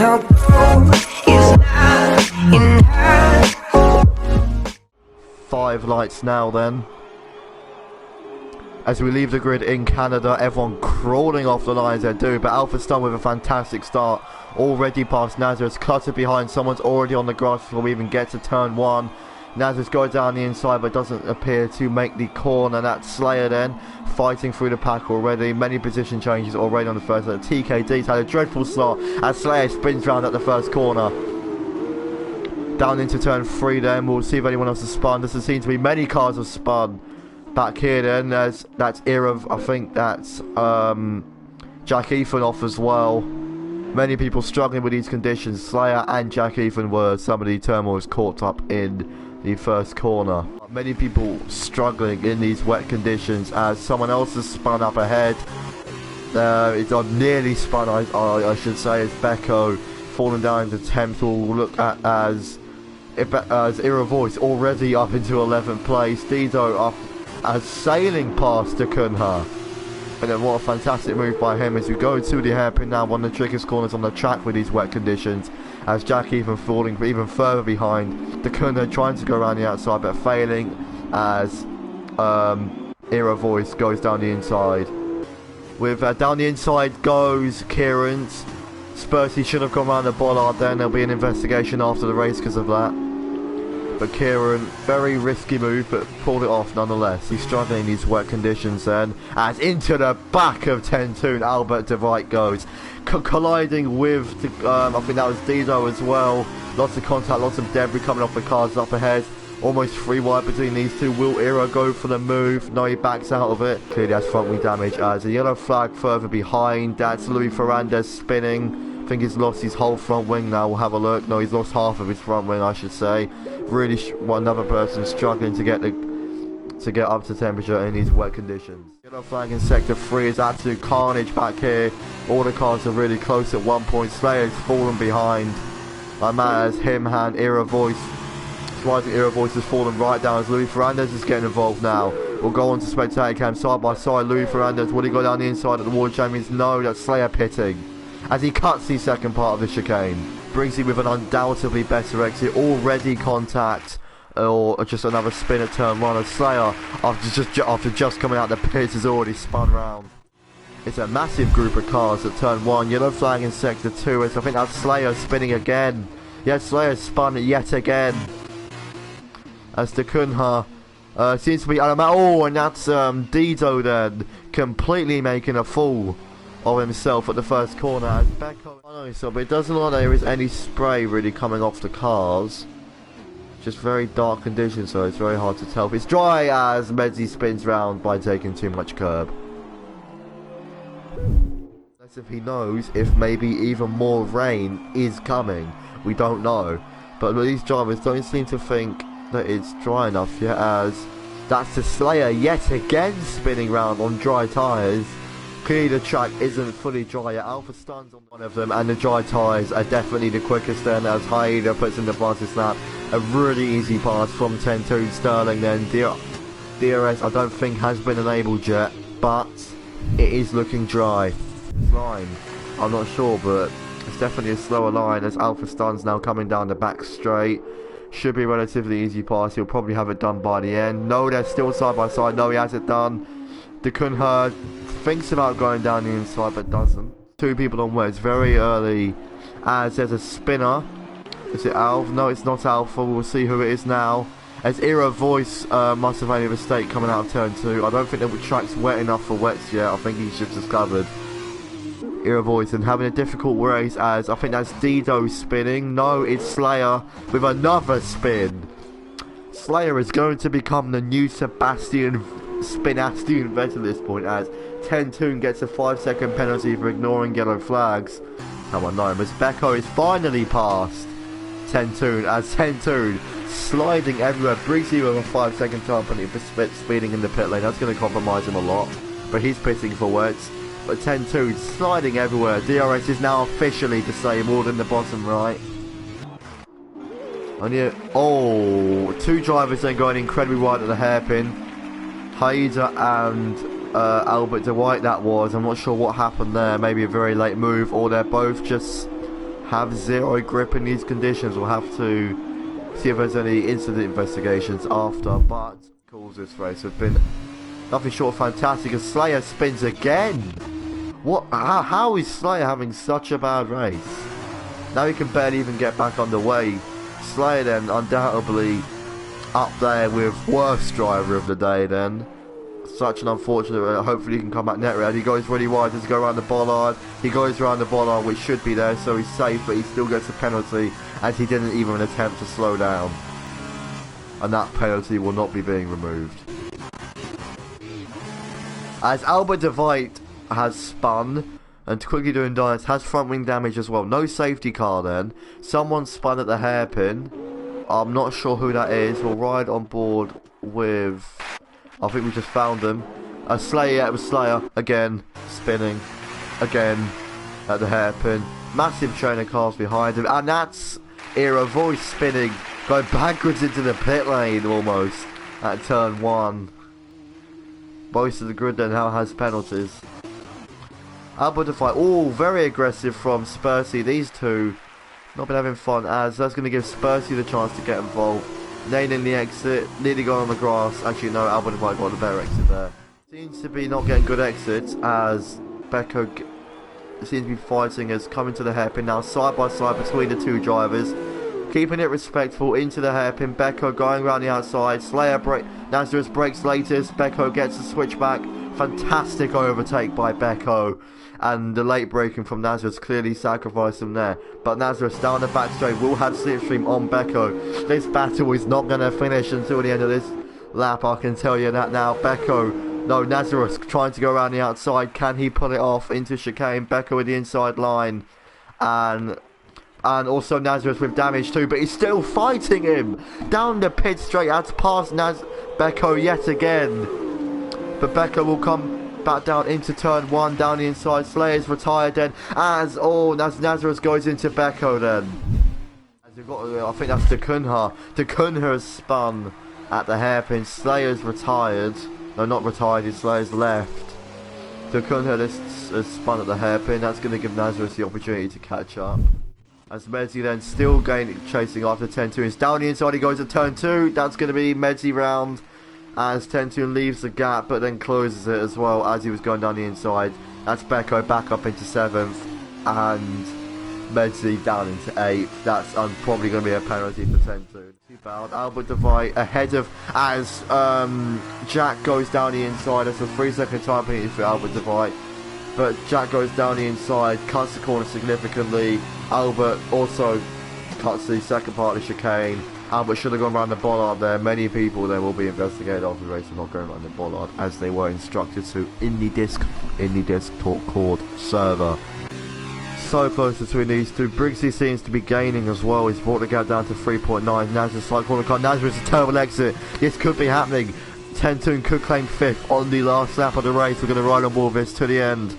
your goal is not in her. 5 lights now then. As we leave the grid in Canada, everyone crawling off the lines they do, but Alpha Stun with a fantastic start. Already past Nazareth, cluttered behind, someone's already on the grass before we even get to turn 1. Nazareth goes down the inside but doesn't appear to make the corner. That's Slayer then, fighting through the pack already. Many position changes already on the first lap. TKD's had a dreadful start as Slayer spins round at the first corner. Down into turn 3 then, we'll see if anyone else has spun. There seems to be many cars have spun. Back here then, that's Era, I think that's Jack Ethan off as well. Many people struggling with these conditions. Slayer and Jack Ethan were some of the turmoils caught up in the first corner. Many people struggling in these wet conditions as someone else has spun up ahead. It's nearly spun, I should say, as Becco falling down into 10th. We'll look at as Era Voice already up into 11th place. Dido up as sailing past the Kunha. And then what a fantastic move by him as we go to the hairpin now, one of the trickiest corners on the track with these wet conditions, as Jack even falling even further behind. The Kunha trying to go around the outside but failing as Era Voice goes down the inside. With down the inside goes Kieran's. Spursy should have gone around the bollard then. There'll be an investigation after the race because of that. But Kieran, very risky move, but pulled it off nonetheless. He's struggling in these wet conditions then, as into the back of 10-2 Albert De Wright goes. Colliding with, I think that was Dido as well. Lots of contact, lots of debris coming off the cars up ahead. Almost 3 wide between these two. Will Era go for the move? No, he backs out of it. Clearly has front wing damage as a yellow flag further behind. That's Luis Ferrandez spinning. I think he's lost his whole front wing now. We'll have a look. No, he's lost half of his front wing, I should say. Really, another person struggling to get up to temperature in these wet conditions. Yellow flag in sector 3 is absolute carnage back here. All the cars are really close at one point. Slayer's fallen behind. Like matters, him, hand, Era Voice. Rising Era Voice has fallen right down as Luis Ferrandez is getting involved now. We'll go on to spectator cam side by side. Luis Ferrandez, will he go down the inside of the World Champions? No, that's Slayer pitting as he cuts the second part of the chicane. Brings him with an undoubtedly better exit. Already contact or just another spin at turn 1 as Slayer, after just coming out the pits, has already spun round. It's a massive group of cars at turn 1. Yellow flag in sector 2 as I think that's Slayer spinning again. Yes, Slayer spun yet again. As the Kunha seems to be and that's Dido then completely making a fool of himself at the first corner as Becco. But it doesn't look like there is any spray really coming off the cars. Just very dark conditions, so it's very hard to tell if it's dry as Medzi spins round by taking too much curb. Unless if he knows if maybe even more rain is coming. We don't know. But these drivers don't seem to think that it's dry enough yet, as that's the Slayer yet again spinning round on dry tyres. Clearly the track isn't fully dry yet. Alpha Stun's on one of them and the dry tyres are definitely the quickest then as Haida puts in the fastest lap. A really easy pass from 10-2 Sterling then. DRS I don't think has been enabled yet, but it is looking dry. Line, I'm not sure, but it's definitely a slower line as Alpha Stun's now coming down the back straight. Should be a relatively easy pass. He'll probably have it done by the end. No, they're still side by side. No, he has it done. The Kunha thinks about going down the inside but doesn't. 2 people on wet. It's very early as there's a spinner. Is it Alpha? No, it's not Alpha. We'll see who it is now. As Era Voice must have made a mistake coming out of turn 2. I don't think the track's wet enough for wets yet. I think he's just discovered. Era Voice and having a difficult race as I think that's Dido spinning. No, it's Slayer with another spin. Slayer is going to become the new Sebastian Spinastian Vettel at this point as 10-2 gets a 5-second penalty for ignoring yellow flags. Come on, no, as Becco is finally past 10-2 as 10-2 sliding everywhere. Breezy with a 5-second time penalty for speeding in the pit lane. That's going to compromise him a lot, but he's pitting for wets. But 10-2 sliding everywhere. DRS is now officially disabled in the bottom right. And yeah, 2 drivers then going incredibly wide at the hairpin. Haida and Albert De Wright that was. I'm not sure what happened there. Maybe a very late move, or they're both just have zero grip in these conditions. We'll have to see if there's any incident investigations after, but calls this race have been nothing short of fantastic, and Slayer spins again. What? How is Slayer having such a bad race? Now he can barely even get back on the way. Slayer then undoubtedly up there with worst driver of the day then. Such an unfortunate, hopefully he can come back net red. He goes really wide, does go around the bollard. He goes around the bollard, which should be there, so he's safe, but he still gets a penalty as he didn't even attempt to slow down. And that penalty will not be being removed. As Albert de Vite has spun and quickly doing diets, has front wing damage as well. No safety car then. Someone spun at the hairpin. I'm not sure who that is. We'll ride on board with... I think we just found them. Slayer, yeah, it was Slayer. Again, spinning. Again, at the hairpin. Massive train of cars behind him. And that's Era Voice spinning. Going backwards into the pit lane almost. At turn 1. Most of the grid then now has penalties. Albert de Vite. Oh, very aggressive from Spursy. These two not been having fun, as that's going to give Spursy the chance to get involved. Nailing the exit, nearly going on the grass. Actually, no, Albert de Vite got a better exit there. Seems to be not getting good exits, as Becco seems to be fighting as coming to the hairpin now, side by side between the two drivers. Keeping it respectful into the hairpin. Becco going around the outside. Slayer Nazareth breaks latest. Becco gets a switchback. Fantastic overtake by Becco. And the late braking from Nazareth clearly sacrificed him there. But Nazareth down the back straight will have slipstream on Becco. This battle is not going to finish until the end of this lap, I can tell you that now. Becco, no, Nazareth trying to go around the outside. Can he pull it off into chicane? Becco with the inside line. And also Nazareth with damage too, but he's still fighting him down the pit straight. That's past Becco yet again. But Becco will come back down into turn 1, down the inside. Slayer's retired then, as Nazareth goes into Becco then. As you've got, I think that's De Kunha. De Kunha has spun at the hairpin. Slayer's retired. No, not retired, his Slayer's left. De Kunha has spun at the hairpin. That's going to give Nazareth the opportunity to catch up. As Medzi then still chasing after 10-2. It's down the inside, he goes to turn 2. That's going to be Medzi round. As 10-2 leaves the gap, but then closes it as well as he was going down the inside. That's Becco back up into 7th. And Medzi down into 8th. That's probably going to be a penalty for 10-2. Too bad. Albert de Vite ahead of, as Jack goes down the inside. That's a 3-second time penalty for Albert de Vite. But Jack goes down the inside, cuts the corner significantly. Albert also cuts the second part of the chicane. Albert should have gone around the bollard there. Many people there will be investigated after the race for not going around the bollard, as they were instructed to in the Discord server. So close between these two. Briggsy seems to be gaining as well. He's brought the gap down to 3.9. Nazareth side corner car. Nazareth's a terrible exit. This could be happening. 10-2 could claim 5th on the last lap of the race. We're going to ride on board with this to the end.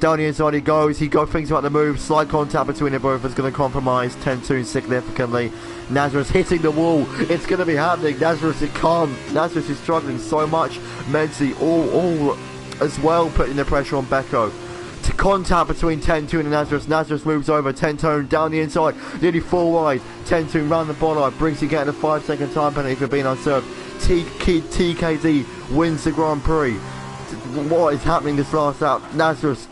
Down the inside he goes. Thinks about the move. Slight contact between them both is going to compromise 10-2 significantly. Nazareth hitting the wall. It's going to be happening. Nazareth, it can't. Nazareth is struggling so much. Medzi all as well putting the pressure on Becco. To contact between 10-2 and Nazareth. Nazareth moves over. 10-2 down the inside. Nearly 4 wide. 10-2 round the bollard. Briggsy getting a 5-second time penalty for being unserved. TKD wins the Grand Prix. What is happening this last lap? Nazareth,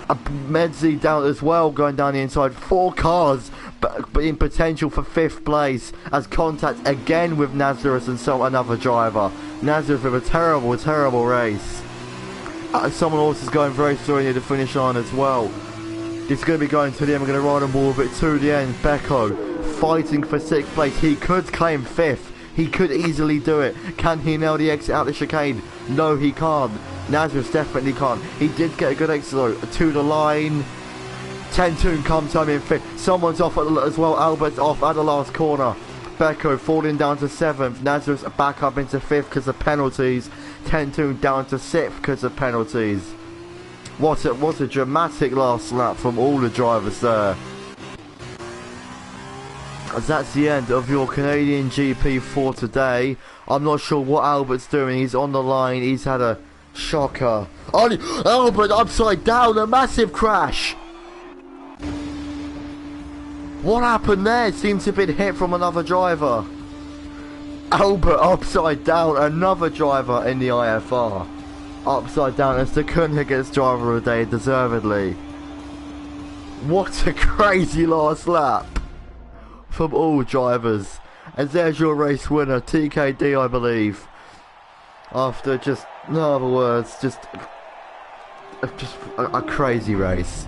Medzi down as well, going down the inside. 4 cars, but in potential for 5th place, as contact again with Nazareth and another driver. Nazareth with a terrible race. Someone else is going very slowly near the finish line as well. It's going to be going to the end. We're going to ride on board with it to the end. Becco fighting for 6th place. He could claim 5th. He could easily do it. Can he nail the exit out the chicane? No, he can't. Nazareth definitely can't. He did get a good exit though. To the line. 10-2 comes home in 5th. Someone's off as well. Albert's off at the last corner. Becco falling down to 7th. Nazareth's back up into 5th because of penalties. 10-2 down to 6th because of penalties. What a dramatic last lap from all the drivers there. As that's the end of your Canadian GP for today. I'm not sure what Albert's doing. He's on the line. He's had a shocker. Oh, Albert upside down. A massive crash. What happened there? Seems to have been hit from another driver. Albert upside down, another driver in the IFR. Upside down as the Cunha gets driver of the day, deservedly. What a crazy last lap from all drivers. And there's your race winner, TKD, I believe. After just, no other words, just a crazy race.